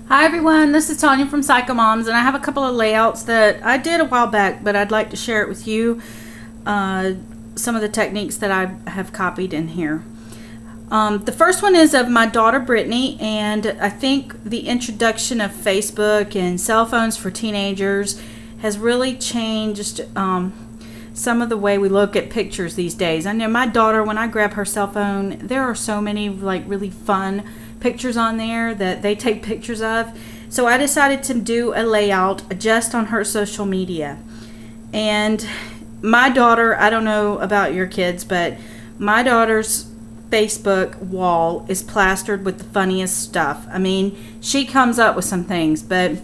Hi everyone, this is Tanya from Psycho Moms, and I have a couple of layouts that I did a while back, but I'd like to share it with you. Some of the techniques that I have copied in here. The first one is of my daughter Brittany, and I think the introduction of Facebook and cell phones for teenagers has really changed some of the way we look at pictures these days. I know my daughter, when I grab her cell phone, there are so many like really fun pictures on there that they take pictures of. So I decided to do a layout just on her social media. And my daughter, I don't know about your kids, but my daughter's Facebook wall is plastered with the funniest stuff. I mean, she comes up with some things, but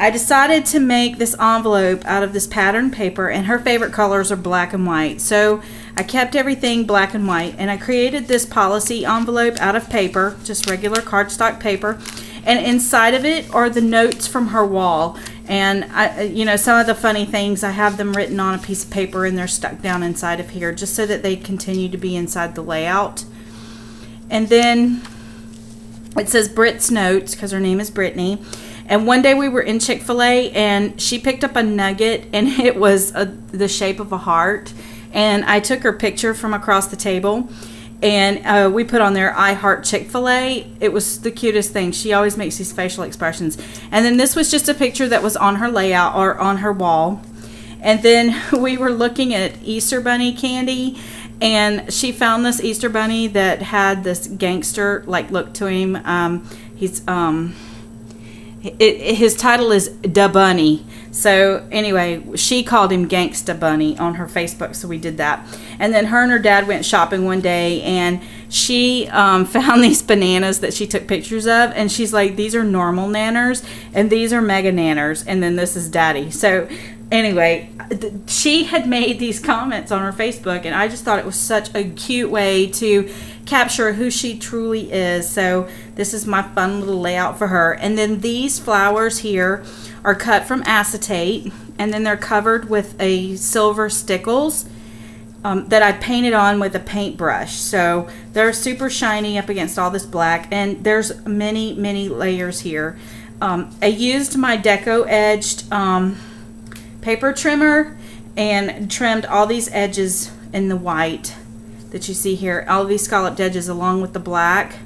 I decided to make this envelope out of this patterned paper, and her favorite colors are black and white. So I kept everything black and white, and I created this policy envelope out of paper, just regular cardstock paper, and inside of it are the notes from her wall. And you know, some of the funny things, I have them written on a piece of paper and they're stuck down inside of here just so that they continue to be inside the layout. And then it says Brit's Notes because her name is Brittany. And one day we were in Chick-fil-A and she picked up a nugget and it was the shape of a heart. And I took her picture from across the table and we put on there, I heart Chick-fil-A. It was the cutest thing. She always makes these facial expressions. And then this was just a picture that was on her layout or on her wall. And then we were looking at Easter Bunny candy, and she found this Easter Bunny that had this gangster like look to him. His title is Da Bunny. So anyway, she called him Gangsta Bunny on her Facebook, so we did that. And then her and her dad went shopping one day, and she found these bananas that she took pictures of, and she's like, these are normal nanners, and these are mega nanners, and then this is daddy. So anyway, she had made these comments on her Facebook, and I just thought it was such a cute way to capture who she truly is. So this is my fun little layout for her. And then these flowers here are cut from acetate, and then they're covered with a silver stickles that I painted on with a paintbrush. So they're super shiny up against all this black, and there's many layers here. I used my deco edged paper trimmer and trimmed all these edges in the white that you see here, all these scalloped edges along with the black.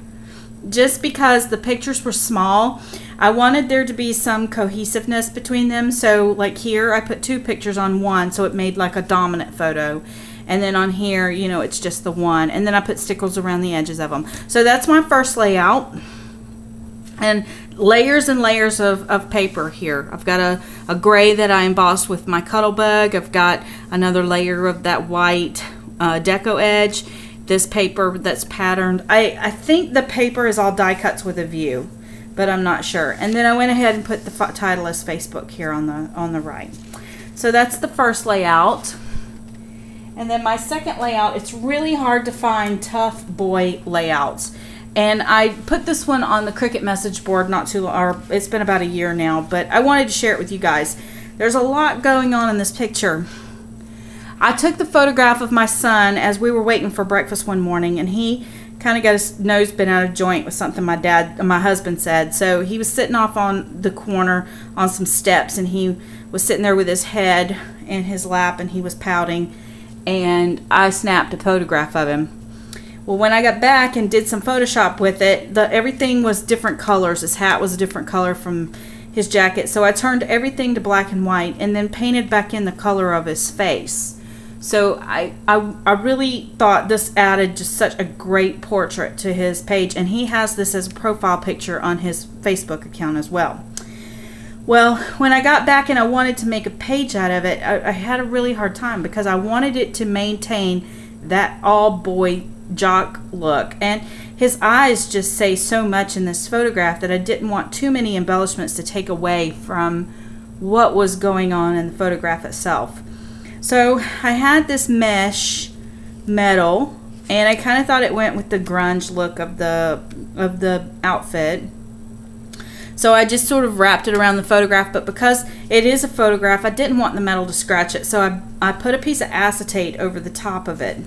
Just because the pictures were small, I wanted there to be some cohesiveness between them. So like here, I put two pictures on one, so it made like a dominant photo. And then on here, you know, it's just the one. And then I put stickles around the edges of them. So that's my first layout. And layers and layers of paper here. I've got a gray that I embossed with my Cuttlebug. I've got another layer of that white deco edge. This paper that's patterned. I think the paper is all die cuts with a view, but I'm not sure. And then I went ahead and put the title as Facebook here on the right. So that's the first layout. And then my second layout, it's really hard to find tough boy layouts. And I put this one on the Cricut message board not too long, or it's been about a year now, but I wanted to share it with you guys. There's a lot going on in this picture. I took the photograph of my son as we were waiting for breakfast one morning, and he kind of got his nose bent out of joint with something my husband said. So he was sitting off on the corner on some steps, and he was sitting there with his head in his lap, and he was pouting, and I snapped a photograph of him. Well, when I got back and did some Photoshop with it, everything was different colors. His hat was a different color from his jacket, so I turned everything to black and white and then painted back in the color of his face. So I really thought this added just such a great portrait to his page, and he has this as a profile picture on his Facebook account as well. Well, when I got back and I wanted to make a page out of it, I had a really hard time because I wanted it to maintain that all boy jock look, and his eyes just say so much in this photograph that I didn't want too many embellishments to take away from what was going on in the photograph itself. So I had this mesh metal, and I kind of thought it went with the grunge look of the outfit. So I just sort of wrapped it around the photograph, but because it is a photograph, I didn't want the metal to scratch it, so I put a piece of acetate over the top of it.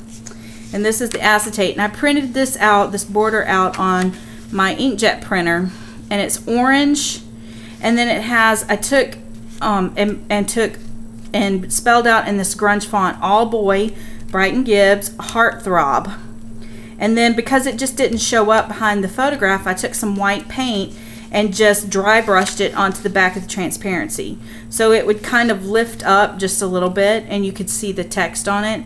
And this is the acetate, and I printed this out, this border out on my inkjet printer, and it's orange, and then it has, I took and spelled out in this grunge font, all boy, Brighton Gibbs, Heartthrob. And then because it just didn't show up behind the photograph, I took some white paint and just dry brushed it onto the back of the transparency. So it would kind of lift up just a little bit and you could see the text on it.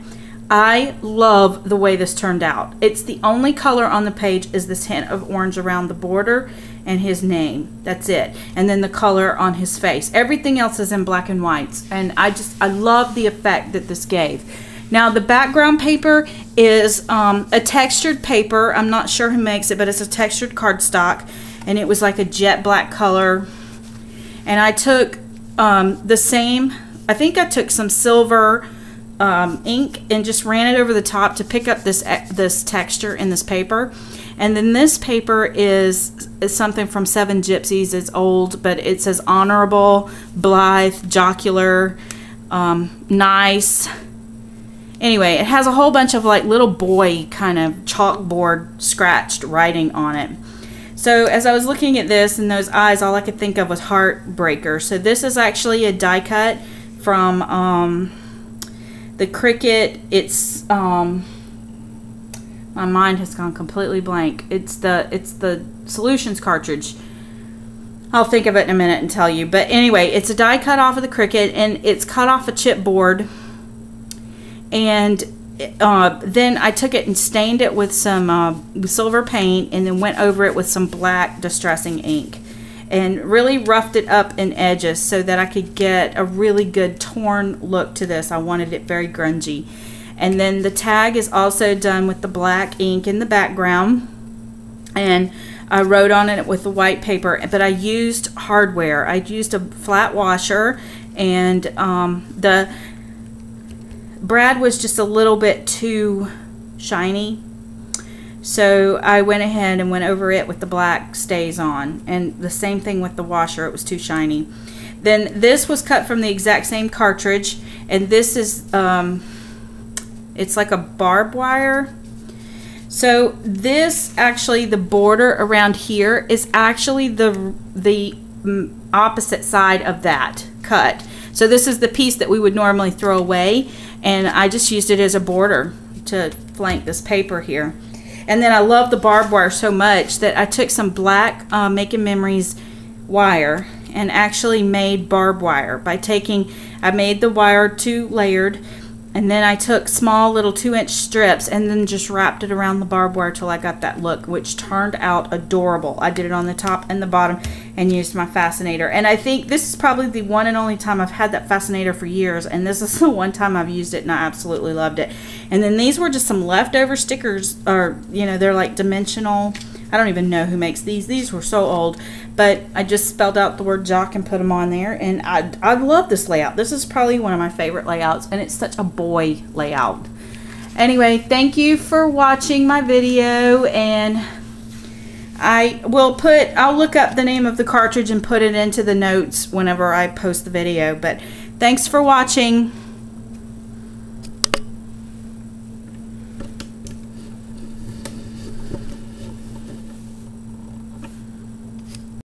I love the way this turned out. It's the only color on the page is this hint of orange around the border and his name. That's it. And then the color on his face. Everything else is in black and whites. And I love the effect that this gave. Now the background paper is a textured paper. I'm not sure who makes it, but it's a textured cardstock. And it was like a jet black color. And I took I think I took some silver ink and just ran it over the top to pick up this texture in this paper. And then this paper is something from Seven Gypsies. It's old, but it says honorable, blithe, jocular, nice. Anyway, it has a whole bunch of like little boy kind of chalkboard scratched writing on it. So as I was looking at this and those eyes, all I could think of was Heartbreaker. So this is actually a die cut from the Cricut. It's my mind has gone completely blank. It's the Solutions cartridge. I'll think of it in a minute and tell you. But anyway, it's a die cut off of the Cricut, and it's cut off a chipboard. And then I took it and stained it with some silver paint, and then went over it with some black distressing ink, and really roughed it up in edges so that I could get a really good torn look to this. I wanted it very grungy. And then the tag is also done with the black ink in the background, and I wrote on it with the white paper, but I used hardware. I used a flat washer, and the Brad was just a little bit too shiny, so I went ahead and went over it with the black stays on, and the same thing with the washer. It was too shiny. Then this was cut from the exact same cartridge, and this is it's like a barbed wire. So this actually, the border around here is actually the opposite side of that cut. So this is the piece that we would normally throw away, and I just used it as a border to flank this paper here. And then I love the barbed wire so much that I took some black Making Memories wire and actually made barbed wire by I made the wire 2 layered, and then I took small little 2-inch strips and then just wrapped it around the barbed wire till I got that look, which turned out adorable. I did it on the top and the bottom and used my fascinator. And I think this is probably the one and only time I've had that fascinator for years, and this is the one time I've used it and I absolutely loved it. And then these were just some leftover stickers, or you know, they're like dimensional. I don't even know who makes these. These were so old, but I just spelled out the word jock and put them on there, and I love this layout. This is probably one of my favorite layouts, and it's such a boy layout. Anyway, thank you for watching my video, and I'll look up the name of the cartridge and put it into the notes whenever I post the video. But thanks for watching.